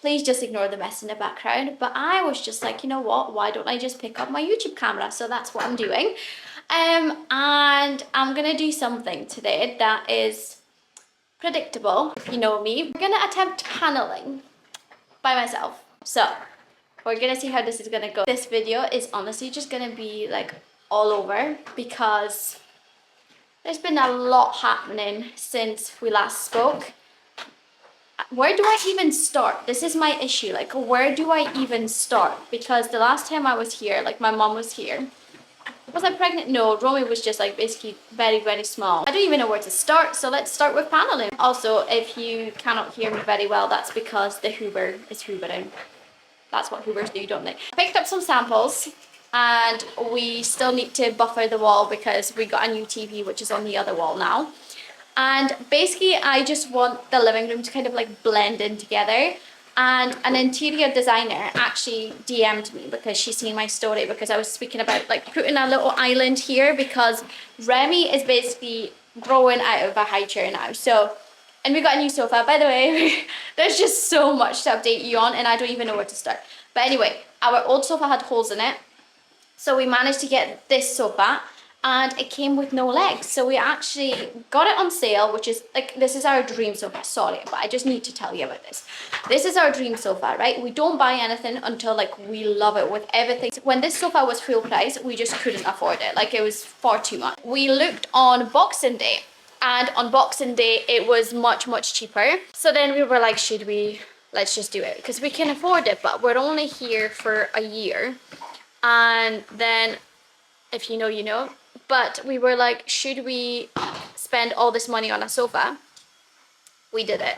Please just ignore the mess in the background. But I was just like, you know what? Why don't I just pick up my YouTube camera? So that's what I'm doing. And I'm gonna do something today that is predictable, if you know me. We're gonna attempt paneling by myself. So we're gonna see how this is gonna go. This video is honestly just gonna be like all over because there's been a lot happening since we last spoke. Where do I even start? This is my issue. Like, where do I even start? Because the last time I was here, like my mom was here. Was I pregnant? No, Romy was just like basically very, very small. I don't even know where to start, so let's start with paneling. Also, if you cannot hear me very well, that's because the Hoover is hoovering. That's what Hoovers do, don't they? I picked up some samples and we still need to buffer the wall because we got a new TV which is on the other wall now. And basically I just want the living room to kind of like blend in together. And an interior designer actually DM'd me because she's seen my story because I was speaking about like putting a little island here because Remy is basically growing out of a high chair now. So, and we got a new sofa, by the way. There's just so much to update you on and I don't even know where to start. But anyway, our old sofa had holes in it. So we managed to get this sofa and it came with no legs. So we actually got it on sale, which is like, this is our dream sofa. Sorry, but I just need to tell you about this. This is our dream sofa, right? We don't buy anything until like we love it with everything. When this sofa was full price, we just couldn't afford it. Like it was far too much. We looked on Boxing Day and on Boxing Day, it was much, much cheaper. So then we were like, let's just do it because we can afford it, but we're only here for a year. And then if you know, you know. But we were like, should we spend all this money on a sofa? We did it.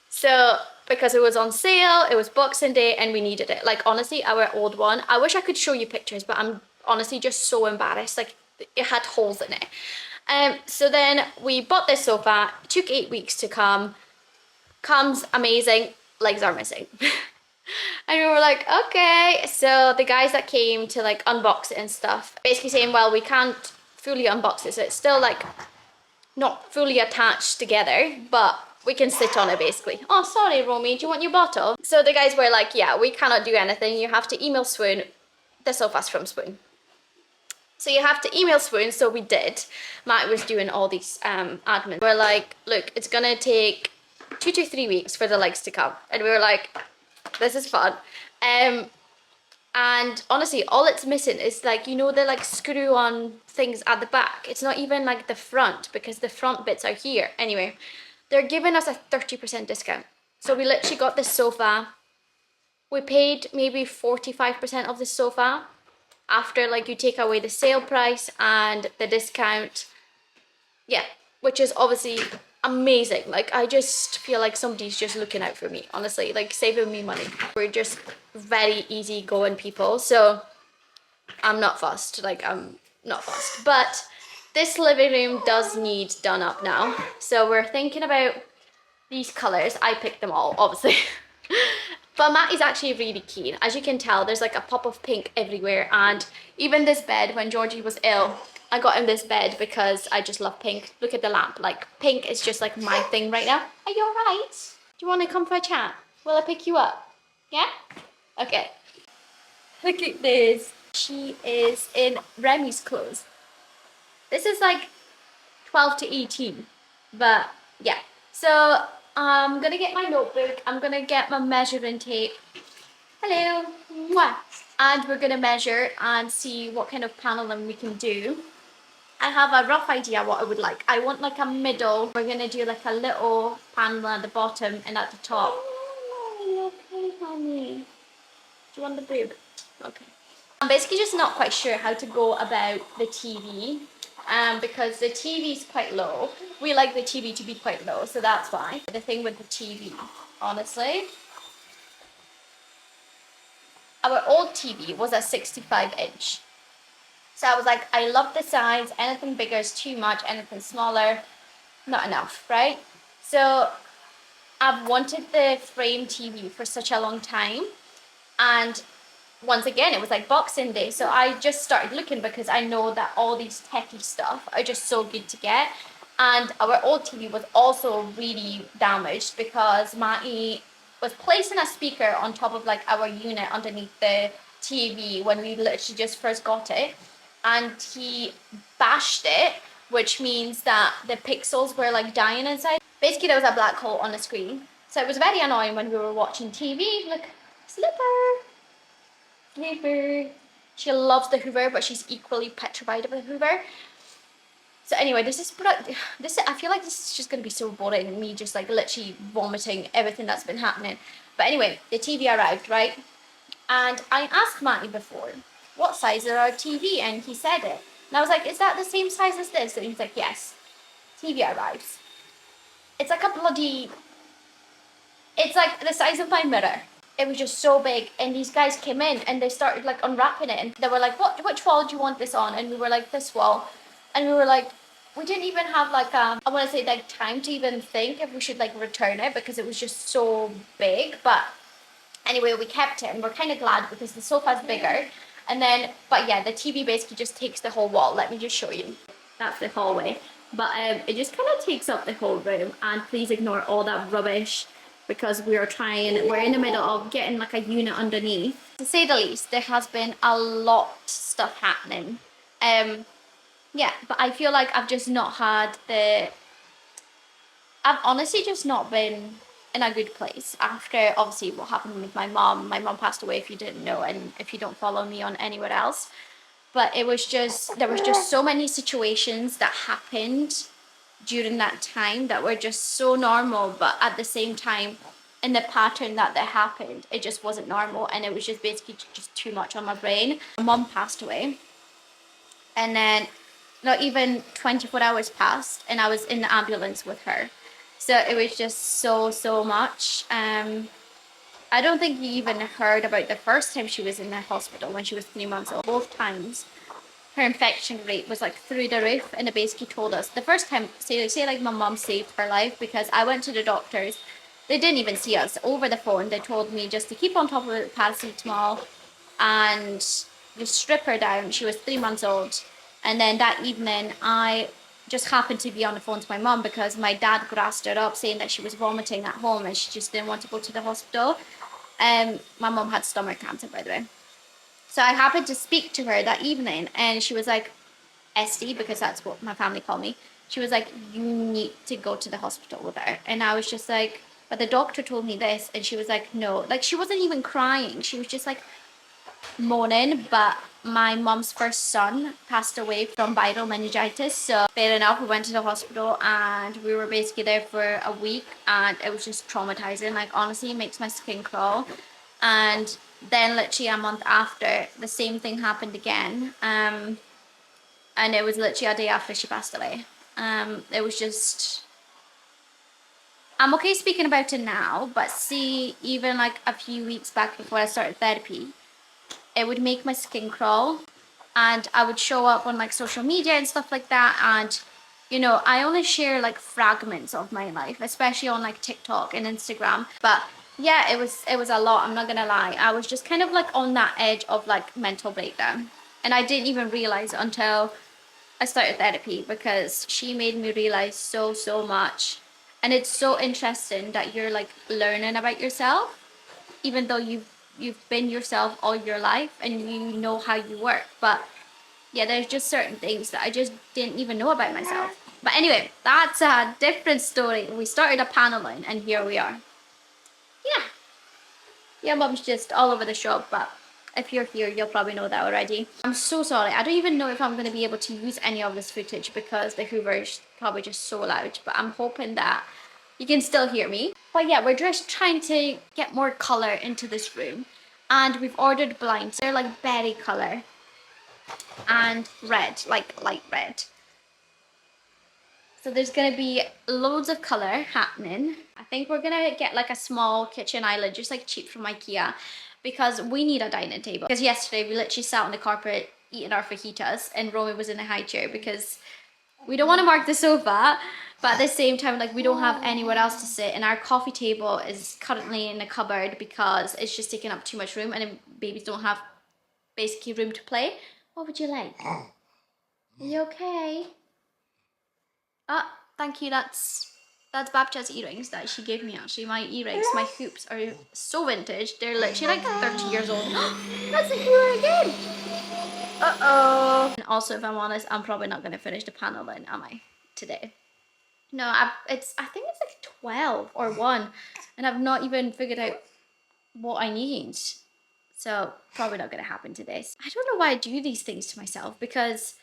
So because it was on sale, it was Boxing Day and we needed it. Like honestly, our old one, I wish I could show you pictures, but I'm honestly just so embarrassed. Like it had holes in it. So then we bought this sofa. It took 8 weeks to come. Comes amazing, legs are missing. And we were like, okay. So the guys that came to like unbox it and stuff, basically saying, well, we can't fully unbox it. So it's still like not fully attached together, but we can sit on it basically. Oh, sorry, Romy, do you want your bottle? So the guys were like, yeah, we cannot do anything. You have to email Swoon. The sofa's from Swoon. So you have to email Swoon. So we did. Matt was doing all these admin. We're like, look, it's gonna take 2 to 3 weeks for the legs to come. And we were like, this is fun. And honestly, all it's missing is like, you know, the like screw on things at the back. It's not even like the front because the front bits are here. Anyway, they're giving us a 30% discount. So we literally got this sofa. We paid maybe 45% of the sofa after like you take away the sale price and the discount. Yeah, which is obviously amazing. Like I just feel like somebody's just looking out for me, honestly, like saving me money. We're just very easygoing people, so I'm not fussed. But this living room does need done up now, so we're thinking about these colors. I picked them all, obviously. But Matt is actually really keen. As you can tell, there's like a pop of pink everywhere. And even this bed, when Georgie was ill, I got him this bed because I just love pink. Look at the lamp. Like, pink is just like my thing right now. Are you alright? Do you want to come for a chat? Will I pick you up? Yeah? Okay. Look at this. She is in Remy's clothes. This is like 12 to 18. But yeah. So I'm gonna get my notebook. I'm gonna get my measuring tape. Hello. Mwah. And we're gonna measure and see what kind of paneling we can do. I have a rough idea what I would like. I want like a middle. We're gonna do like a little panel at the bottom and at the top. Oh, okay, honey. Do you want the boob? Okay. I'm basically just not quite sure how to go about the TV. Because the TV is quite low. We like the TV to be quite low, so that's why. The thing with the TV, honestly, our old TV was a 65-inch. So I was like, I love the size. Anything bigger is too much. Anything smaller, not enough, right? So I've wanted the frame TV for such a long time. And once again, it was like Boxing Day. So I just started looking because I know that all these techie stuff are just so good to get. And our old TV was also really damaged because Matty was placing a speaker on top of like our unit underneath the TV when we literally just first got it, and he bashed it, which means that the pixels were like dying inside. Basically, there was a black hole on the screen, so it was very annoying when we were watching TV. Look, Slipper, Slipper. She loves the Hoover, but she's equally petrified of the Hoover. So anyway, I feel like this is just gonna be so boring, me just like literally vomiting everything that's been happening. But anyway, the TV arrived, right? And I asked Matty before, what size is our TV? And he said it. And I was like, is that the same size as this? And he's like, yes. TV arrives. It's like it's like the size of my mirror. It was just so big, and these guys came in and they started like unwrapping it, and they were like, which wall do you want this on? And we were like, this wall. And we were like, we didn't even have like I want to say like time to even think if we should like return it, because it was just so big. But anyway, we kept it, and we're kind of glad because the sofa's bigger. And then, but yeah, the TV basically just takes the whole wall. Let me just show you. That's the hallway. But it just kind of takes up the whole room, and please ignore all that rubbish because we're in the middle of getting like a unit underneath. To say the least, there has been a lot of stuff happening. Yeah, but I feel like I've honestly just not been in a good place after obviously what happened with my mom. My mom passed away, if you didn't know, and if you don't follow me on anywhere else. But there was just so many situations that happened during that time that were just so normal, but at the same time, in the pattern that they happened, it just wasn't normal, and it was just basically just too much on my brain. My mom passed away, and then not even 24 hours passed, and I was in the ambulance with her. So it was just so much. I don't think you even heard about the first time she was in the hospital when she was 3 months old. Both times her infection rate was like through the roof, and it basically told us the first time, say like my mom saved her life, because I went to the doctors. They didn't even see us over the phone. They told me just to keep on top of the paracetamol and just strip her down. She was 3 months old. And then that evening I just happened to be on the phone to my mom because my dad grassed her up saying that she was vomiting at home and she just didn't want to go to the hospital. My mom had stomach cancer, by the way. So I happened to speak to her that evening, and she was like, Esty, because that's what my family call me. She was like, you need to go to the hospital with her. And I was just like, but the doctor told me this. And she was like, no. Like, she wasn't even crying. She was just like moaning. But my mom's first son passed away from viral meningitis. So fair enough, we went to the hospital, and we were basically there for a week, and it was just traumatizing. Like, honestly, it makes my skin crawl. And then literally a month after, the same thing happened again. And it was literally a day after she passed away. It was just, I'm okay speaking about it now, but see, even like a few weeks back before I started therapy, it would make my skin crawl, and I would show up on like social media and stuff like that, and you know, I only share like fragments of my life, especially on like TikTok and Instagram. But yeah, it was a lot, I'm not gonna lie. I was just kind of like on that edge of like mental breakdown, and I didn't even realize until I started therapy, because she made me realize so much. And it's so interesting that you're like learning about yourself, even though you've been yourself all your life and you know how you work. But yeah, there's just certain things that I just didn't even know about myself. But anyway, that's a different story. We started a paneling, and here we are. Yeah. Yeah, mom's just all over the shop, but if you're here, you'll probably know that already. I'm so sorry. I don't even know if I'm going to be able to use any of this footage because the Hoover is probably just so loud, but I'm hoping that you can still hear me. But yeah, we're just trying to get more color into this room, and we've ordered blinds. They're like berry color and red, like light red. So there's gonna be loads of color happening. I think we're gonna get like a small kitchen island, just like cheap from IKEA, because we need a dining table. Because yesterday we literally sat on the carpet eating our fajitas, and Romy was in a high chair because we don't want to mark the sofa, but at the same time, like, we don't have anywhere else to sit, and our coffee table is currently in a cupboard because it's just taking up too much room, and then babies don't have basically room to play. What would you like? Are you okay? Oh, thank you, that's That's Babcha's earrings that she gave me actually. My earrings, my hoops are so vintage. They're literally like 30 years old. That's the hero again! Uh-oh. And also, if I'm honest, I'm probably not going to finish the paneling, am I, today? No, I think it's like 12 or 1. And I've not even figured out what I need. So, probably not going to happen today. I don't know why I do these things to myself, because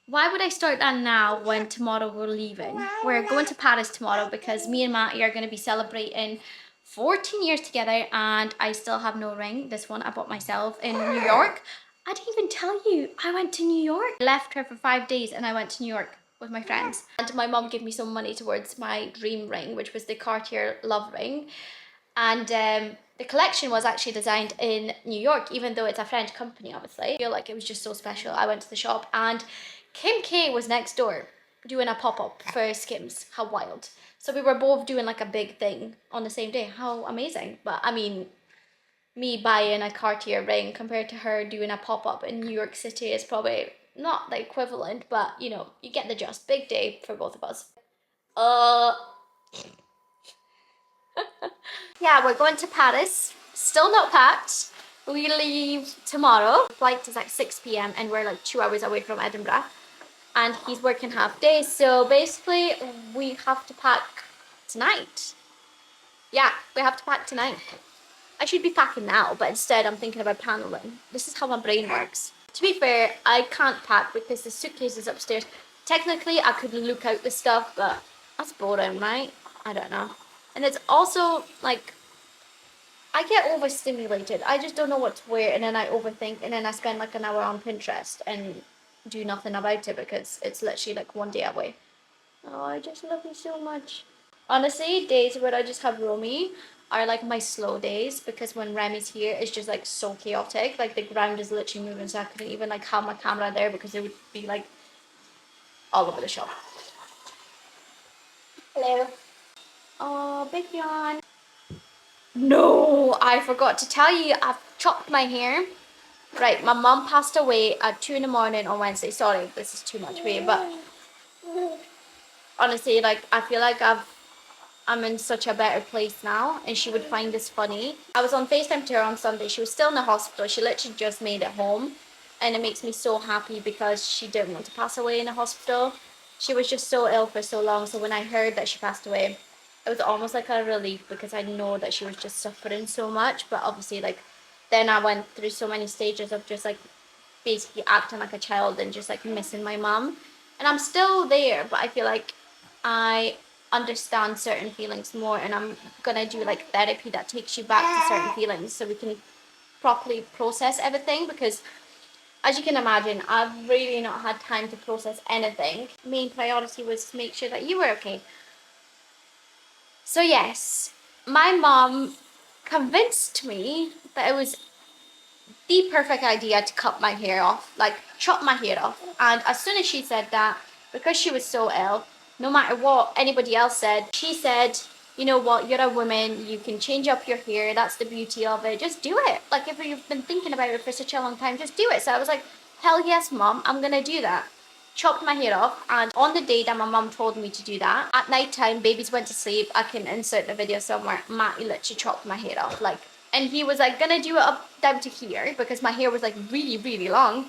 why would I start that now when tomorrow we're leaving? We're going to Paris tomorrow because me and Matty are going to be celebrating 14 years together, and I still have no ring. This one I bought myself in New York. I didn't even tell you I went to New York. I left her for 5 days and I went to New York with my friends. And my mom gave me some money towards my dream ring, which was the Cartier Love Ring. And the collection was actually designed in New York, even though it's a French company, obviously. I feel like it was just so special. I went to the shop and Kim K was next door doing a pop-up for Skims. How wild. So we were both doing like a big thing on the same day. How amazing. But I mean, me buying a Cartier ring compared to her doing a pop-up in New York City is probably not the equivalent, but you know, you get the gist. Big day for both of us. Yeah, we're going to Paris. Still not packed. We leave tomorrow. Flight is like 6 p.m. and we're like 2 hours away from Edinburgh. And he's working half day, so basically we have to pack tonight. Yeah, we have to pack tonight. I should be packing now, but instead I'm thinking about paneling. This is how my brain works. To be fair, I can't pack because the suitcase is upstairs. Technically, I could look out the stuff, but that's boring, right? I don't know. And it's also like, I get overstimulated. I just don't know what to wear, and then I overthink, and then I spend like an hour on Pinterest and do nothing about it because it's literally like 1 day away. Oh, I just love you so much. Honestly, days where I just have Romy are like my slow days, because when Remy's here, it's just like so chaotic. Like the ground is literally moving, so I couldn't even like have my camera there because it would be like all over the shop. Hello. Oh, big yawn. No, I forgot to tell you, I've chopped my hair. Right, my mum passed away at 2 in the morning on Wednesday. Sorry, this is too much for you, but honestly, like, I feel like I'm in such a better place now, and she would find this funny. I was on FaceTime to her on Sunday. She was still in the hospital. She literally just made it home, and it makes me so happy because she didn't want to pass away in the hospital. She was just so ill for so long, so when I heard that she passed away, it was almost like a relief because I know that she was just suffering so much. But obviously, like, then I went through so many stages of just like basically acting like a child and just like missing my mom. And I'm still there, but I feel like I understand certain feelings more, and I'm gonna do like therapy that takes you back to certain feelings so we can properly process everything, because as you can imagine, I've really not had time to process anything. Main priority was to make sure that you were okay. So yes, my mom convinced me that it was the perfect idea to cut my hair off, like chop my hair off. And as soon as she said that, because she was so ill, no matter what anybody else said, she said, you know what, you're a woman, you can change up your hair, that's the beauty of it, just do it. Like, if you've been thinking about it for such a long time, just do it. So I was like, hell yes, mom, I'm gonna do that. Chopped my hair off, and on the day that my mum told me to do that, at night time, babies went to sleep. I can insert the video somewhere. Matty literally chopped my hair off, like, and he was like gonna do it up down to here because my hair was like really, really long.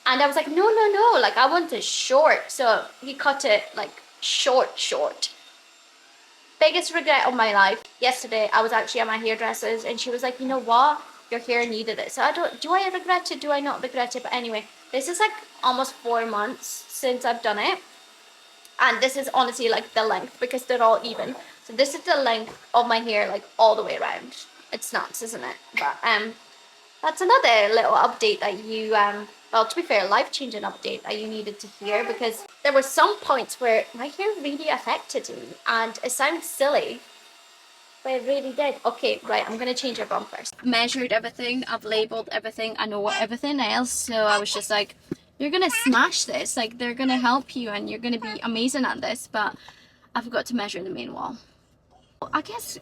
And I was like, no, no, no, like I want it short. So he cut it like short. Biggest regret of my life. Yesterday, I was actually at my hairdresser's and she was like, you know what? Your hair needed it. So do I regret it? Do I not regret it? But anyway, this is like almost 4 months since I've done it. And this is honestly like the length, because they're all even. So this is the length of my hair, like all the way around. It's nuts, isn't it? But that's another little update that you well, to be fair, life-changing update that you needed to hear, because there were some points where my hair really affected me, and it sounds silly, but it really did. Okay, right, I'm gonna change your bum first. Measured everything, I've labeled everything, I know everything else, so I was just like, you're gonna smash this, like they're gonna help you and you're gonna be amazing at this. But I forgot to measure the main wall. I guess,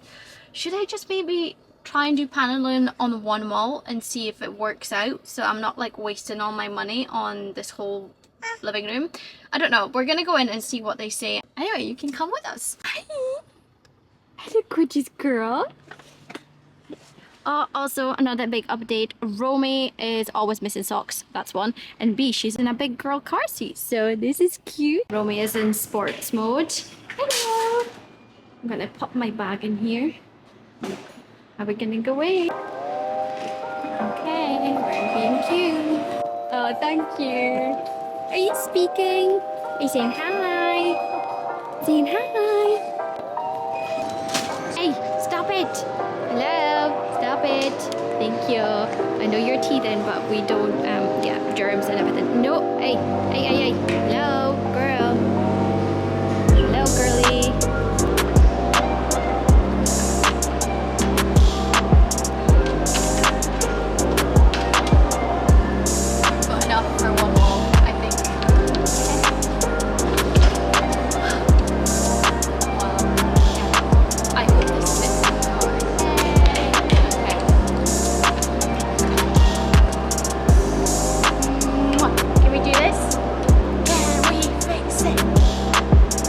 should I just maybe try and do paneling on one wall and see if it works out, so I'm not like wasting all my money on this whole living room. I don't know, we're gonna go in and see what they say. Anyway, you can come with us. Hi! Hello, gorgeous girl. Also, another big update. Romy is always missing socks. That's one. And B, she's in a big girl car seat. So this is cute. Romy is in sports mode. Hello. I'm gonna pop my bag in here. Are we gonna go in? Okay, we're being cute. Oh, thank you. Are you speaking? Are you saying hi? Saying hi. Hey, stop it. Hello, stop it. Thank you. I know you're teething, but we don't, yeah, germs and everything. No, hey, hey, hey, hey. Hello, girl. Hello, girly. Got enough for one wall, I think. I hope this fits in the car. Okay. Can we do this? Can we fix it?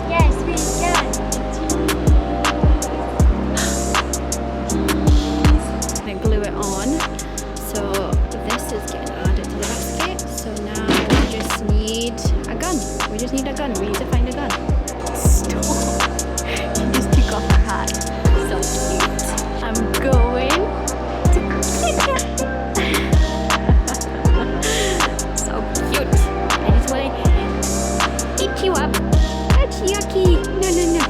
Yes, we can. I'm gonna glue it on. So this is getting added to the basket. So now we just need a gun. We just need a gun. We need to find a gun. Stop. She just took off her hat. So cute. I'm going to kick it. So cute. I just want to eat you up. That's yucky. No, no, no.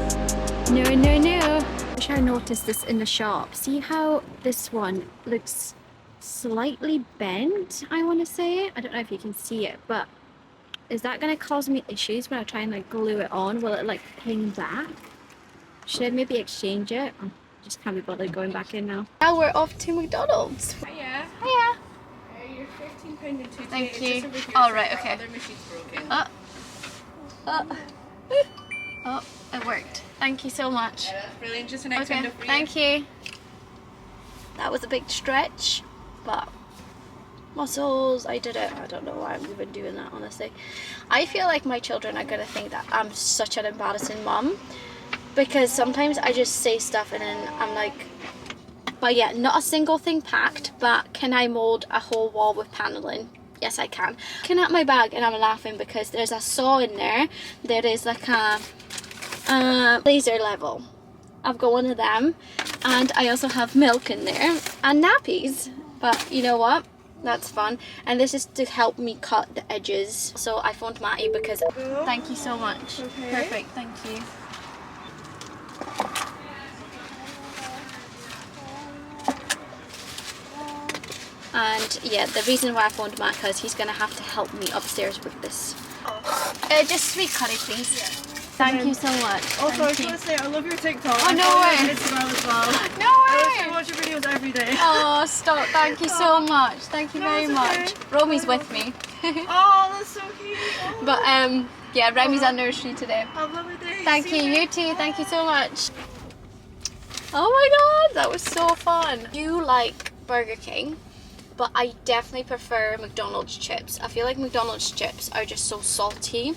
No, no, no. I wish I noticed this in the shop. See how this one looks slightly bent, I want to say. I don't know if you can see it, but is that going to cause me issues when I try and like glue it on? Will it like ping back? Should I maybe exchange it? I just can't be bothered going back in now. Now we're off to McDonald's. Hiya. Hiya. You're £13 and 2 Thank It's you. just over here, Oh, so right, our okay. other machine's broken. Oh, it worked. Thank you so much. Yeah, that's brilliant. Just an extra Okay, window for you. thank you. That was a big stretch, but muscles, I did it. I don't know why I'm even doing that, honestly. I feel like my children are gonna think that I'm such an embarrassing mum, because sometimes I just say stuff and then I'm like, but yeah, not a single thing packed, but can I mold a whole wall with paneling? Yes, I can. Looking at my bag and I'm laughing because there's a saw in there. There is like a laser level. I've got one of them, and I also have milk in there and nappies. But you know what? That's fun. And this is to help me cut the edges. So I phoned Matty because... Thank you so much. Okay. Perfect, thank you. And yeah, the reason why I phoned Matt, because he's going to have to help me upstairs with this. Just sweet curry, please. Yeah. Thank you so much. Also, I Thank just you. want to say I love your TikTok. Oh, no I follow way. you on Instagram as well. No I way! literally watch your videos every day. Oh, stop. Thank you so much. Thank you No, very it's much. okay. Romy's with me. Oh, that's so cute. Oh. But yeah, Remy's at nursery today. Have a lovely day. Thank See you, you too. Thank you so much. Oh my god, that was so fun. You like Burger King, but I definitely prefer McDonald's chips. I feel like McDonald's chips are just so salty,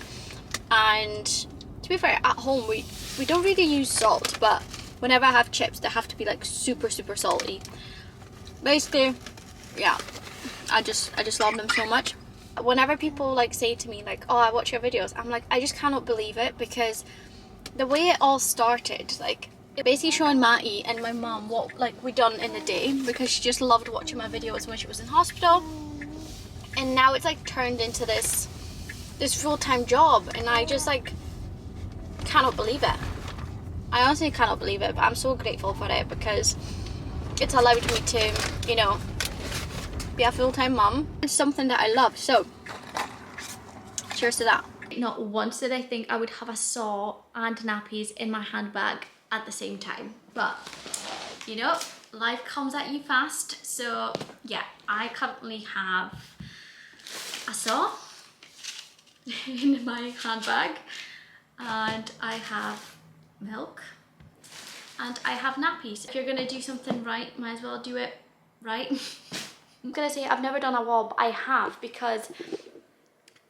and to be fair, at home we don't really use salt, but whenever I have chips, they have to be like super salty. Basically, yeah, I just love them so much. Whenever people like say to me like, oh, I watch your videos, I'm like, I just cannot believe it, because the way it all started, like basically showing Matty and my mum what like we done in the day, because she just loved watching my videos when she was in hospital, and now it's like turned into this full-time job, and I just like cannot believe it. I honestly cannot believe it, but I'm so grateful for it, because it's allowed me to, you know, be a full-time mum. It's something that I love, so cheers to that. Not once did I think I would have a saw and nappies in my handbag at the same time, but you know, life comes at you fast. So yeah, I currently have a saw in my handbag, and I have milk, and I have nappies. If you're gonna do something right, might as well do it right. I'm gonna say I've never done a wall, but I have, because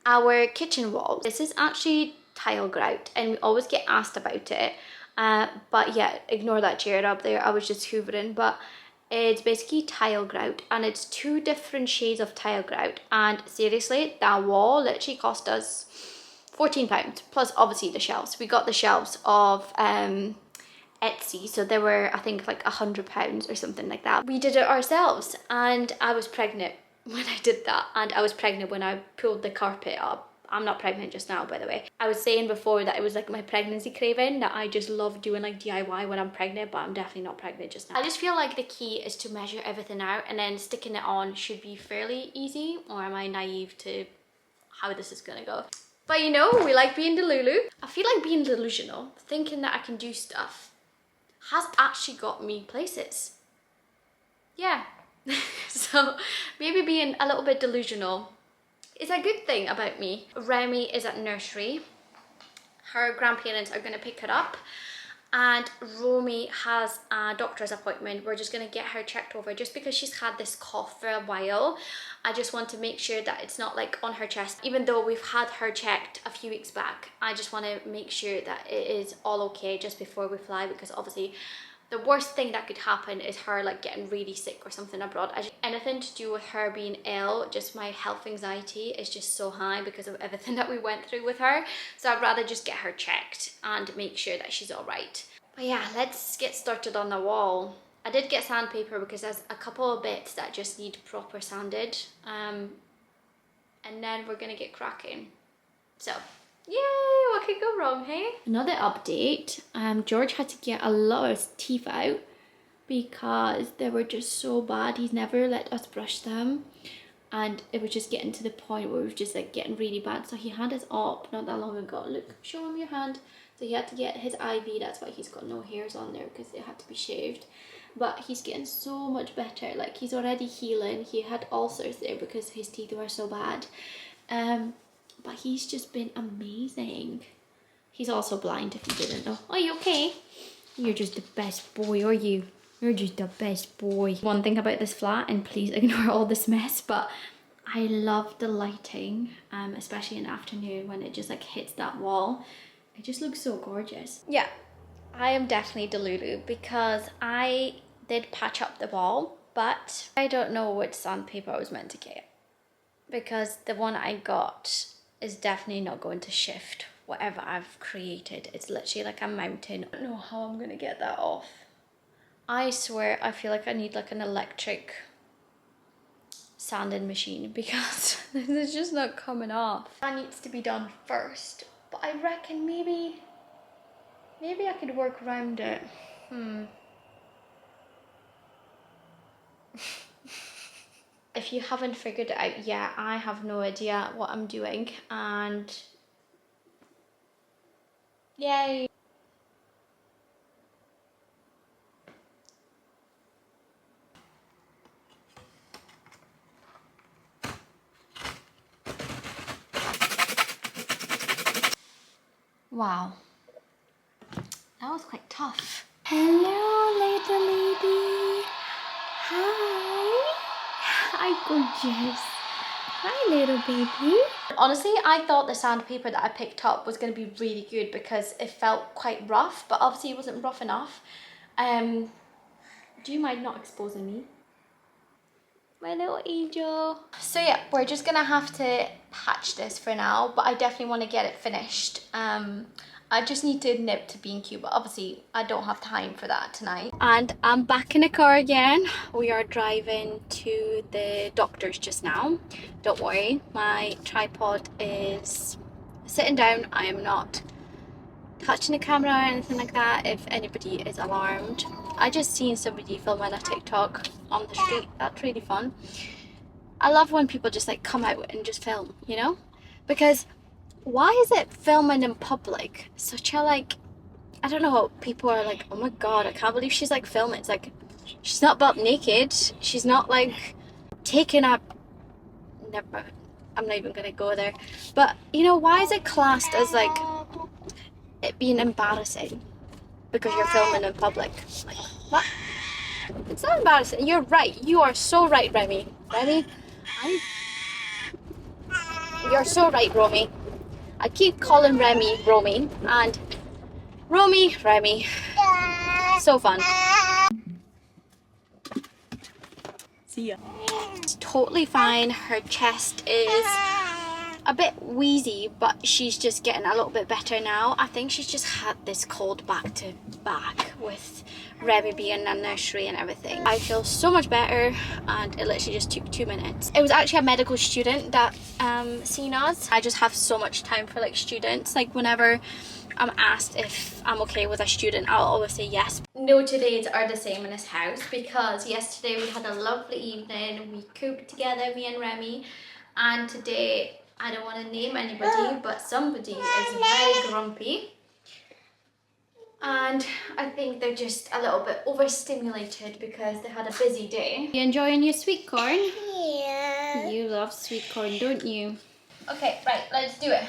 our kitchen walls. This is actually tile grout and we always get asked about it. But yeah, ignore that chair up there. I was just hoovering, but it's basically tile grout and it's 2 different shades of tile grout. And seriously, that wall literally cost us £14 plus obviously the shelves. We got the shelves of Etsy, so they were I think like £100 or something like that. We did it ourselves and I was pregnant when I did that, and I was pregnant when I pulled the carpet up. I'm not pregnant just now, by the way. I was saying before that it was like my pregnancy craving, that I just love doing like DIY when I'm pregnant, but I'm definitely not pregnant just now. I just feel like the key is to measure everything out and then sticking it on should be fairly easy, or am I naive to how this is gonna go? But you know, we like being Delulu. I feel like being delusional, thinking that I can do stuff, has actually got me places. Yeah. So maybe being a little bit delusional is a good thing about me. Remy is at nursery. Her grandparents are going to pick her up. And Romy has a doctor's appointment. We're just going to get her checked over just because she's had this cough for a while. I just want to make sure that it's not like on her chest. Even though we've had her checked a few weeks back, I just want to make sure that it is all okay just before we fly, because obviously the worst thing that could happen is her like getting really sick or something abroad. Anything to do with her being ill, just my health anxiety is just so high because of everything that we went through with her. So I'd rather just get her checked and make sure that she's all right. But yeah, let's get started on the wall. I did get sandpaper because there's a couple of bits that just need proper sanded. And then we're gonna get cracking. So yay, what could go wrong, hey? Another update, George had to get a lot of his teeth out because they were just so bad. He's never let us brush them and it was just getting to the point where it was just like getting really bad. So he had his op not that long ago. Look, show him your hand. So he had to get his IV, that's why he's got no hairs on there, because they had to be shaved. But he's getting so much better, like he's already healing. He had ulcers there because his teeth were so bad. But he's just been amazing. He's also blind, if you didn't know. Are you okay? You're just the best boy, are you? You're just the best boy. One thing about this flat, and please ignore all this mess, but I love the lighting, especially in the afternoon when it just like hits that wall. It just looks so gorgeous. Yeah, I am definitely Delulu because I did patch up the wall, but I don't know which sandpaper I was meant to get, because the one I got is definitely not going to shift whatever I've created. It's literally like a mountain. I don't know how I'm gonna get that off. I swear I feel like I need like an electric sanding machine because this is just not coming off. That needs to be done first, but I reckon maybe I could work around it. If you haven't figured it out yet, I have no idea what I'm doing, and yay! Wow, that was quite tough. Hello, little lady. Hi. Hi, gorgeous. Hi, little baby. Honestly, I thought the sandpaper that I picked up was going to be really good because it felt quite rough, but obviously it wasn't rough enough. Do you mind not exposing me? My little angel. So yeah, we're just gonna have to patch this for now, but I definitely want to get it finished. I just need to nip to B&Q, but obviously I don't have time for that tonight. And I'm back in the car again. We are driving to the doctor's just now. Don't worry, my tripod is sitting down. I am not touching the camera or anything like that if anybody is alarmed. I just seen somebody filming a TikTok on the street. That's really fun. I love when people just like come out and just film, you know? Because why is it filming in public such a like, I don't know, people are like, oh my god, I can't believe she's like filming. It's like, she's not butt naked. She's not like taking a, never, I'm not even gonna go there. But you know, why is it classed as like it being embarrassing because you're filming in public? Like, what? It's not embarrassing. You're right. You are so right, Remy. Remy, You're so right, Romy. I keep calling Remy Romy and Romy Remy. So fun. See ya. It's totally fine. Her chest is a bit wheezy, but she's just getting a little bit better now. I think she's just had this cold back to back with Remy being in a nursery and everything. I feel so much better, and it literally just took 2 minutes. It was actually a medical student that seen us. I just have so much time for like students. Like whenever I'm asked if I'm okay with a student, I'll always say yes. No two days are the same in this house because yesterday we had a lovely evening. We cooked together, me and Remy, and today I don't want to name anybody, but somebody is very grumpy. And I think they're just a little bit overstimulated because they had a busy day. You enjoying your sweet corn? Yeah. You love sweet corn, don't you? Okay, right, let's do it.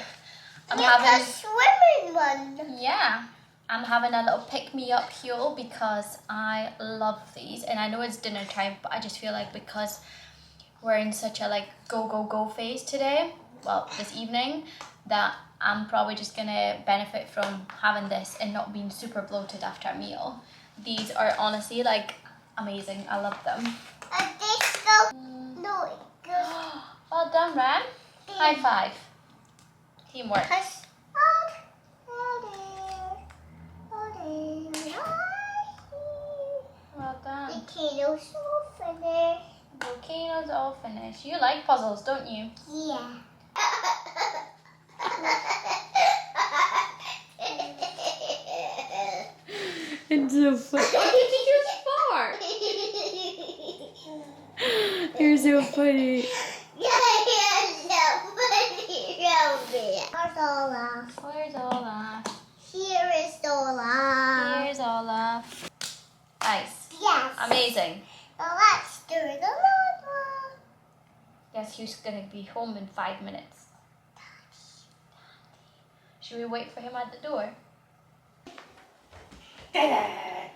I'm It's having a swimming one. Yeah, I'm having a little pick-me-up here because I love these, and I know it's dinner time, but I just feel like because we're in such a like go phase today, well, this evening, that I'm probably just gonna benefit from having this and not being super bloated after a meal. These are honestly like amazing. I love them. This goes. No, it goes. Well done, Ren. High five. Teamwork. Well done. The candles all finished. Volcanoes all finished. You like puzzles, don't you? Yeah. It's so funny. Oh, did you just fart? You're so funny. Where's Olaf? Where's Olaf? Here is Olaf. Here's Olaf. Nice. Yes. Amazing. Now let's do the last one. Guess who's gonna be home in 5 minutes? Should we wait for him at the door? Daddy,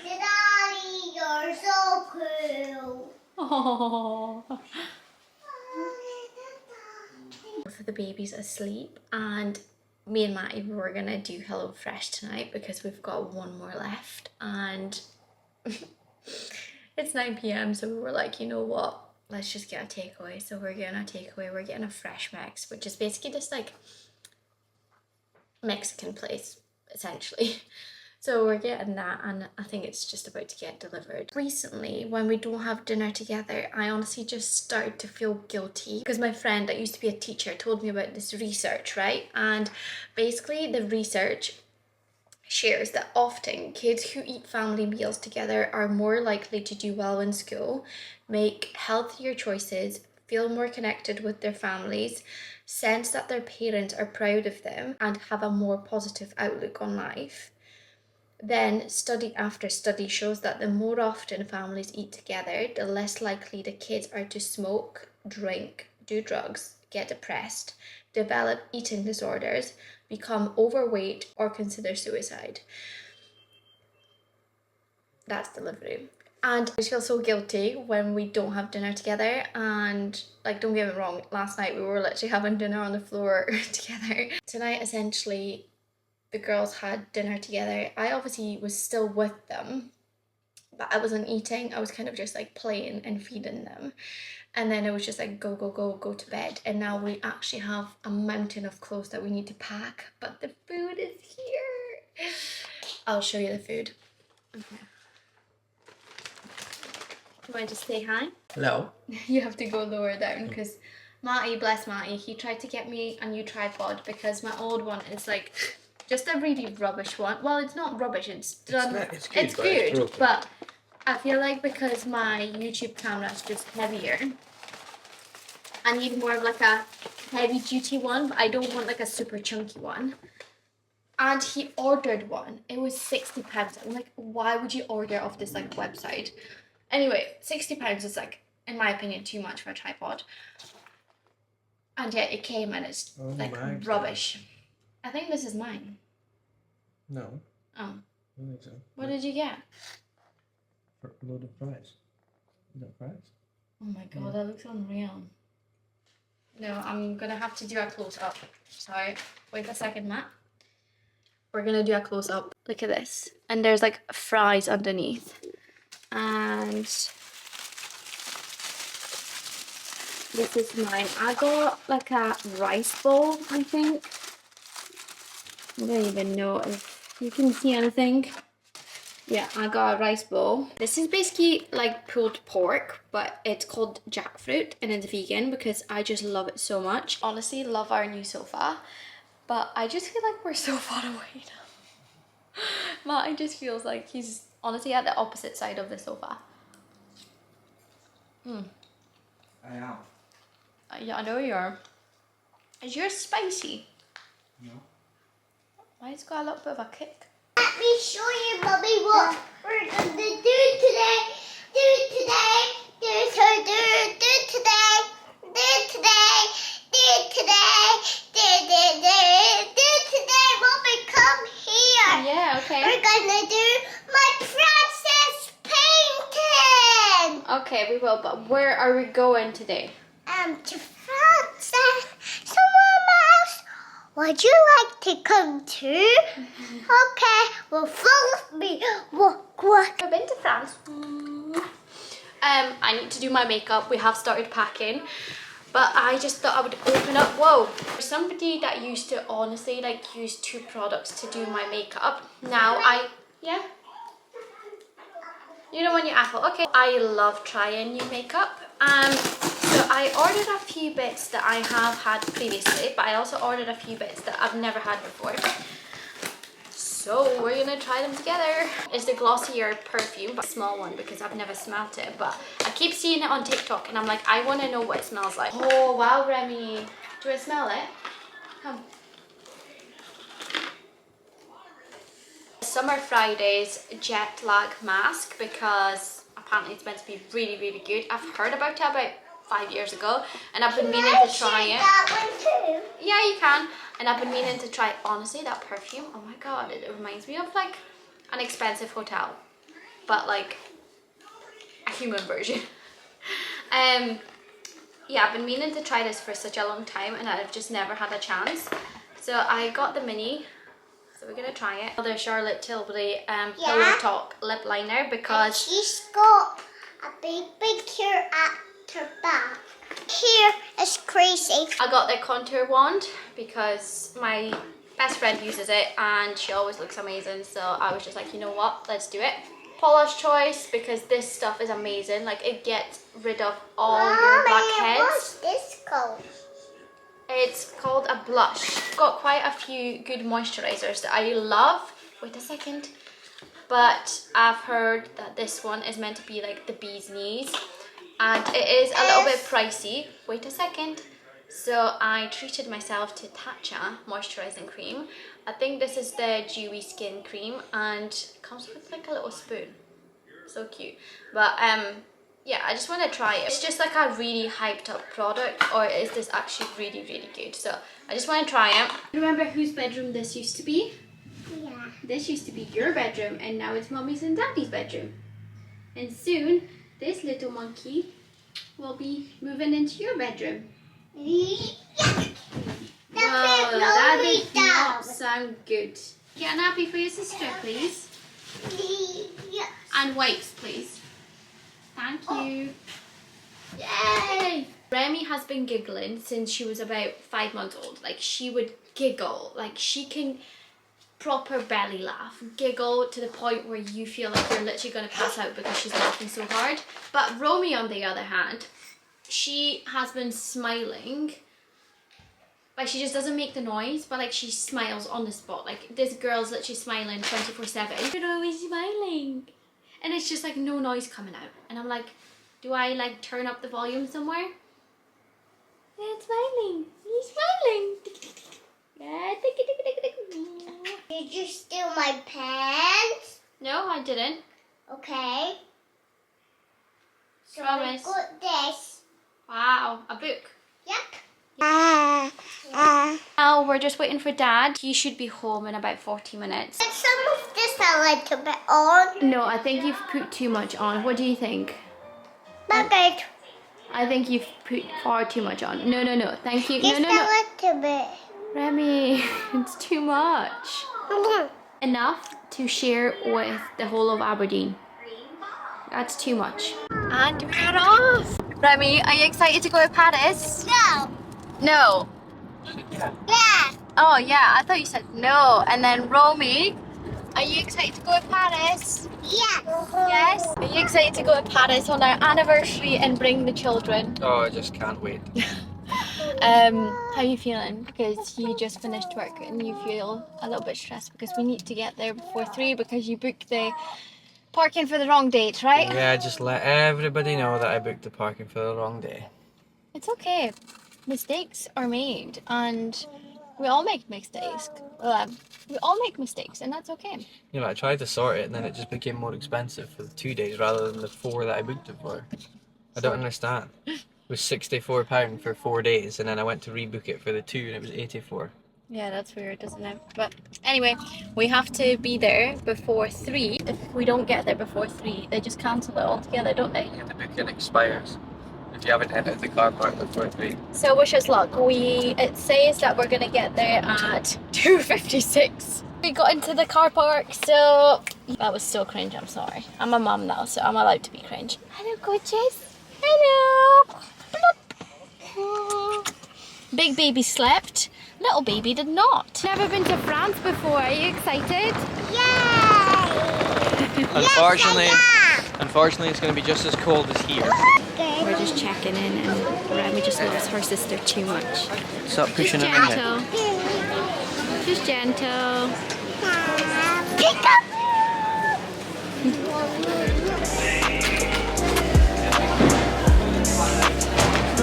Daddy, you're so cool. Both of the babies asleep, and me and Matty were gonna do HelloFresh tonight because we've got one more left, and it's 9 p.m. so we were like, you know what, let's just get a takeaway. So we're getting a takeaway. We're getting a Fresh Mex, which is basically just like Mexican place essentially. So we're getting that, and I think it's just about to get delivered. Recently, when we don't have dinner together, I honestly just started to feel guilty because my friend that used to be a teacher told me about this research, right? And basically the research shares that often kids who eat family meals together are more likely to do well in school, make healthier choices, feel more connected with their families, sense that their parents are proud of them, and have a more positive outlook on life. Then study after study shows that the more often families eat together, the less likely the kids are to smoke, drink, do drugs, get depressed, develop eating disorders, become overweight, or consider suicide. That's delivery. And I just feel so guilty when we don't have dinner together, and like, don't get me wrong, last night we were literally having dinner on the floor together. Tonight essentially the girls had dinner together. I obviously was still with them, but I wasn't eating. I was kind of just like playing and feeding them. And then it was just like go to bed. And now we actually have a mountain of clothes that we need to pack, but the food is here. I'll show you the food. Okay. You want to say hi? Hello. You have to go lower down because Matty, bless Matty, he tried to get me a new tripod because my old one is like just a really rubbish one. Well, it's not rubbish, it's done. It's good, but it's broken. But I feel like because my YouTube camera is just heavier, I need more of like a heavy duty one, but I don't want like a super chunky one. And he ordered one. It was £60. I'm like, why would you order off this like website? Anyway, £60 is like, in my opinion, too much for a tripod. And yeah, it came and it's like rubbish. I think this is mine. No. Oh. I think so. What did you get? For a load of fries. Is that fries? Oh my god, that looks unreal. No, I'm gonna have to do a close up. Sorry, wait a second, Matt. We're gonna do a close up. Look at this. And there's like fries underneath. And this is mine. I got like a rice bowl, I think. I don't even know if you can see anything. Yeah, I got a rice bowl. This is basically like pulled pork, but it's called jackfruit and it's vegan because I just love it so much. Honestly, love our new sofa, but I just feel like we're so far away now. Martin just feels like he's honestly at the opposite side of the sofa. I am. Yeah, I know you are. Is yours spicy? No. Mine's got a little bit of a kick. Let me show you, Mommy, what we're gonna do today. Do today. Do today. Do today. Do today. Do today. Do today. Mommy, come here. Yeah, okay. We're gonna do my princess painting. Okay, we will, but where are we going today? To France. Someone else. Would you like to come too? Okay, well, follow me. What? I've been to France. I need to do my makeup. We have started packing, but I just thought I would open up. Whoa, for somebody that used to honestly like use 2 products to do my makeup. Now yeah. You know when you apple. Okay. I love trying new makeup. So I ordered a few bits that I have had previously, but I also ordered a few bits that I've never had before. So we're gonna try them together. It's the Glossier perfume, but a small one because I've never smelled it. But I keep seeing it on TikTok and I'm like, I wanna know what it smells like. Oh wow, Remy. Do I smell it? Come. Summer Fridays jet lag mask because apparently it's meant to be really, really good. I've heard about it about 5 years ago and I've been meaning to try it. That one too. Yeah, you can. And I've been meaning to try, honestly, that perfume. Oh my god, it reminds me of like an expensive hotel, but like a human version. Yeah, I've been meaning to try this for such a long time and I've just never had a chance. So I got the mini. So we're gonna try it. The Charlotte Tilbury Pillow Talk lip liner because She's got a big picture at her back. Here is crazy. I got the contour wand because my best friend uses it and she always looks amazing. So I was just like, you know what, let's do it. Paula's choice because this stuff is amazing. Like it gets rid of all your blackheads. What's this called? It's called a blush. Got quite a few good moisturizers that I love. Wait a second. But I've heard that this one is meant to be like the bee's knees. And it is a little bit pricey. Wait a second. So I treated myself to Tatcha moisturizing cream. I think this is the Dewy Skin Cream and it comes with like a little spoon. So cute. But yeah, I just want to try it. It's just like a really hyped up product or is this actually really, really good? So I just want to try it. Remember whose bedroom this used to be? Yeah. This used to be your bedroom and now it's Mommy's and Daddy's bedroom. And soon, this little monkey will be moving into your bedroom. Yeah. Whoa, that did not sound good. Get a nappy for your sister, please. Yeah. And wipes, please. Thank you. Yay! Remy has been giggling since she was about 5 months old. Like she would giggle. Like she can proper belly laugh. Giggle to the point where you feel like you're literally going to pass out because she's laughing so hard. But Romy on the other hand, she has been smiling. Like she just doesn't make the noise, but like she smiles on the spot. Like this girl's literally smiling 24/7. You're always smiling. And it's just like no noise coming out. And I'm like, do I like turn up the volume somewhere? Yeah, it's smiling. He's smiling. Yeah, Did you steal my pants? no, I didn't. Okay. So Promise. I got this. Wow, a book. Yep. Now we're just waiting for Dad. He should be home in about 40 minutes. And some of this just a little bit on. No, I think you've put too much on. What do you think? Not good. I think you've put far too much on. No, no, no. Thank you. Just No, no, no. a little bit. Remy, it's too much. Enough to share with the whole of Aberdeen. That's too much. And we're off. Remy, are you excited to go to Paris? No. No. Yeah. Oh yeah, I thought you said no. And then Romy, are you excited to go to Paris? Yes. Yes. Are you excited to go to Paris on our anniversary and bring the children? Oh, I just can't wait. How are you feeling? Because you just finished work and you feel a little bit stressed because we need to get there before 3 because you booked the parking for the wrong date, right? Yeah, just let everybody know that I booked the parking for the wrong day. It's okay. Mistakes are made and we all make mistakes. We all make mistakes and that's okay. You know, I tried to sort it and then it just became more expensive for the 2 days rather than the 4 that I booked it for. I don't understand. It was £64 for 4 days and then I went to rebook it for the 2 and it was 84. Yeah, that's weird, isn't it? But anyway, we have to be there before 3. If we don't get there before 3, they just cancel it altogether, don't they? The booking expires if you haven't entered the car park before 3. So wish us luck. It says that we're gonna get there at 2:56. We got into the car park, so that was so cringe. I'm sorry. I'm a mum now, so I'm allowed to be cringe. Hello, gorgeous. Hello. Bloop. Big baby slept. Little baby did not. Never been to France before. Are you excited? Yay. Unfortunately, it's going to be just as cold as here. We're just checking in, and Remy just loves her sister too much. Stop pushing Just it in there. gentle. Just gentle. Pick up.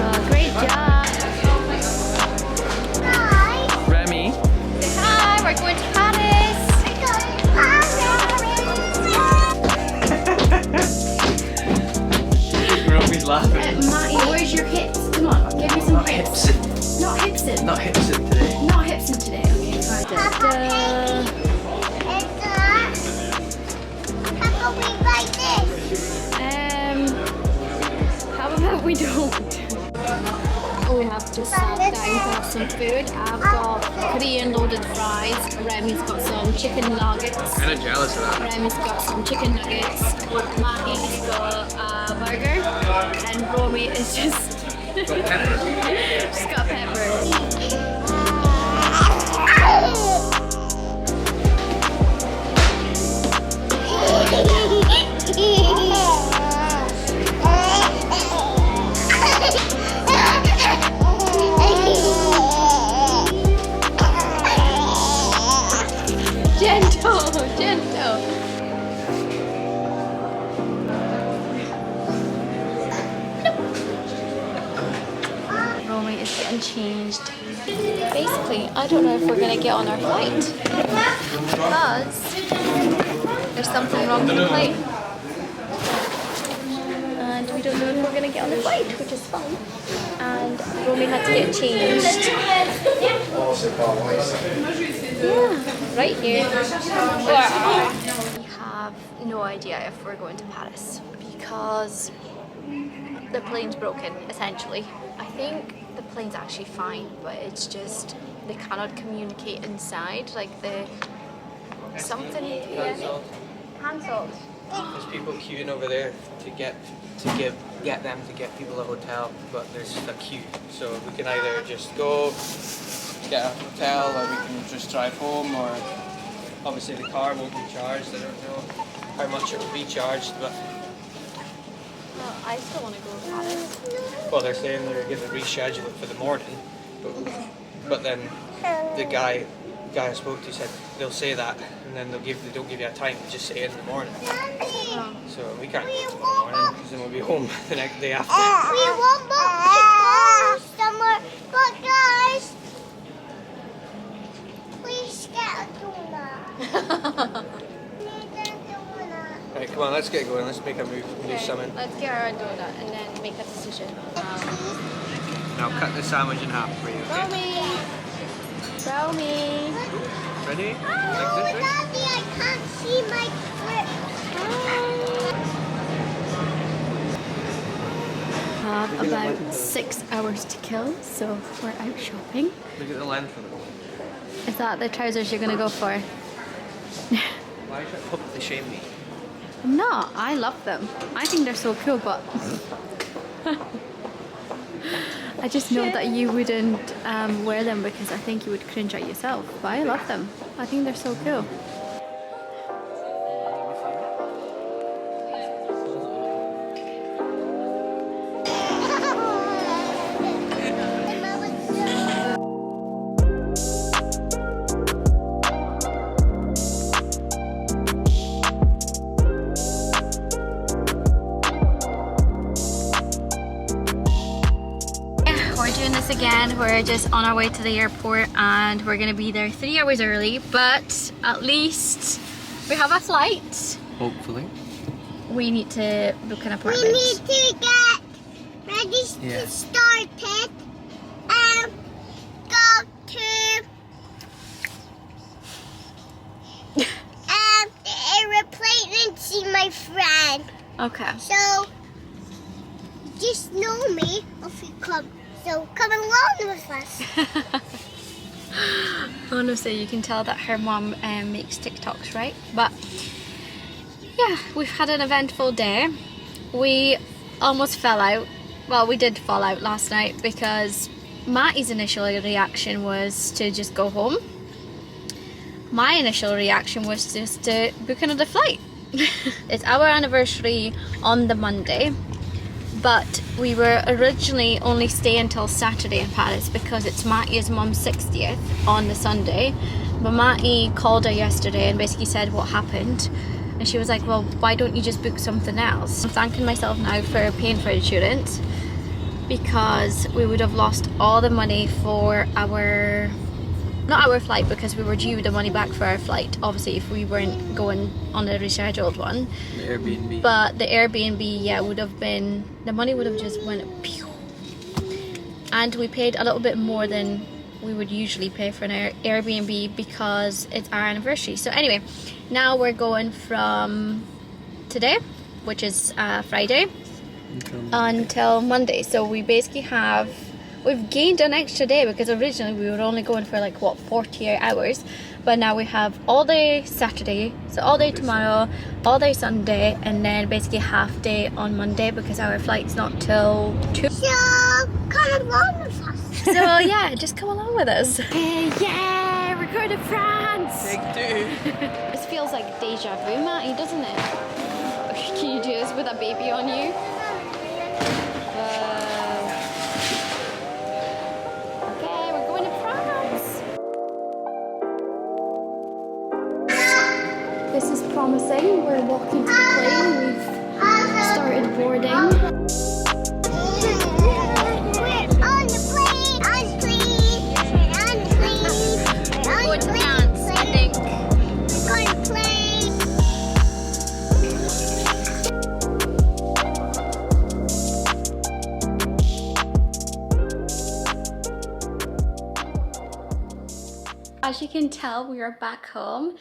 Oh, great job. Hi. Remy, Say hi, we're going to Paris. Remy's laughing. Matty, where's your hips? Come on, give me some hips. Not hipsin. Not hipsin today. Not hipsin today. Okay, fine. How about we buy this? How about we don't? We have just sat down for some food. I've got 3 unloaded fries. Remy's got some chicken nuggets. Kind of jealous of that. Remy's got some chicken nuggets. Matty's got a burger. And Romy is just... She's got peppers. Gentle, gentle. Romy is getting changed. Basically, I don't know if we're gonna get on our flight because there's something wrong with the plane. And we don't know if we're gonna get on the flight, which is fun. And Romy had to get changed. Yeah, right here. We have no idea if we're going to Paris because the plane's broken, essentially. I think the plane's actually fine, but it's just they cannot communicate inside. Like something. Cancelled. There's people queuing over there to get them to get people a hotel, but there's a queue. So we can either just go get a hotel, or we can just drive home, or obviously the car won't be charged. I don't know how much it will be charged, but Well, I still want to go to Paris. well, they're saying they're going to reschedule it for the morning, but then the guy I spoke to said they'll say that, and then they don't give you a time, they just say it in the morning. So we can't go tomorrow morning because then we'll be home the next day after. We want to go somewhere, but guys, please get a donut. Need a donut. Right, come on, let's get going. Let's make a move and do something. Let's get our donut and then make a decision. Now cut the sandwich in half for you, okay? Romy! Ready? Like this, right? Not the I can't see my grip. Have about 6 hours to kill, so we're out shopping. Look at the length of it. Is that the trousers you're gonna go for? Why should I publicly shame me? I'm not. I love them. I think they're so cool, but I just know that you wouldn't wear them because I think you would cringe at yourself. But I love them. I think they're so cool. We're doing this again. We're just on our way to the airport and we're gonna be there 3 hours early, but at least we have a flight. Hopefully. We need to book an We apartment. need to get ready to start it and go to the airplane and see my friend. Okay. So just know me if you come. So come along with us. Honestly, you can tell that her mom makes TikToks, right? But yeah, we've had an eventful day. We almost fell out. Well, we did fall out last night because Mattie's initial reaction was to just go home. My initial reaction was just to book another flight. It's our anniversary on the Monday, but we were originally only staying until Saturday in Paris because it's Mattie's mum's 60th on the Sunday. But Mattie called her yesterday and basically said what happened. And she was like, well, why don't you just book something else? I'm thanking myself now for paying for insurance because we would have lost all the money for not our flight, because we were due the money back for our flight, obviously, if we weren't going on a rescheduled one. The Airbnb. But the Airbnb, yeah, would have been, the money would have just went pew. And we paid a little bit more than we would usually pay for an Airbnb because it's our anniversary. So anyway, now we're going from today, which is Friday, until Monday. So we basically we've gained an extra day because originally we were only going for like, what, 48 hours. But now we have all day Saturday, so all day tomorrow, all day Sunday, and then basically half day on Monday because our flight's not till 2. So come along with us. So yeah, just come along with us. Hey, yeah, we're going to France! Take 2. This feels like deja vu, Matty, doesn't it? Can you do this with a baby on you? Okay, we're going to France. This is promising. We're walking to the plane. We've started boarding. As you can tell, we are back home.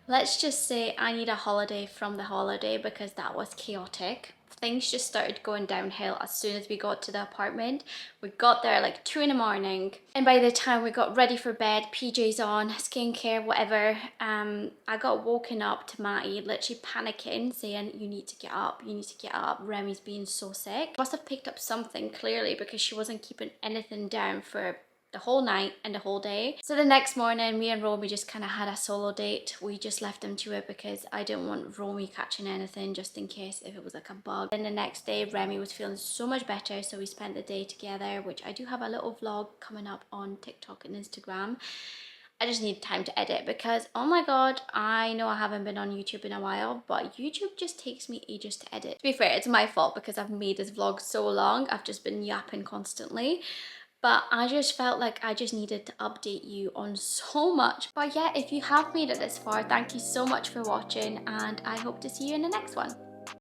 Let's just say I need a holiday from the holiday because that was chaotic. Things just started going downhill as soon as we got to the apartment. We got there like 2 in the morning, and by the time we got ready for bed, PJs on, skincare, whatever, I got woken up to Mattie literally panicking, saying, you need to get up, you need to get up. Remy's being so sick. Must have picked up something clearly because she wasn't keeping anything down for the whole night and the whole day. So the next morning, me and Romy just kind of had a solo date. We just left him to it because I didn't want Romy catching anything just in case if it was like a bug. Then the next day, Remy was feeling so much better, so we spent the day together, which I do have a little vlog coming up on TikTok and Instagram. I just need time to edit because, oh my god, I know I haven't been on YouTube in a while, but YouTube just takes me ages to edit. To be fair, it's my fault because I've made this vlog so long. I've just been yapping constantly. But I just felt like I just needed to update you on so much. But yeah, if you have made it this far, thank you so much for watching, and I hope to see you in the next one.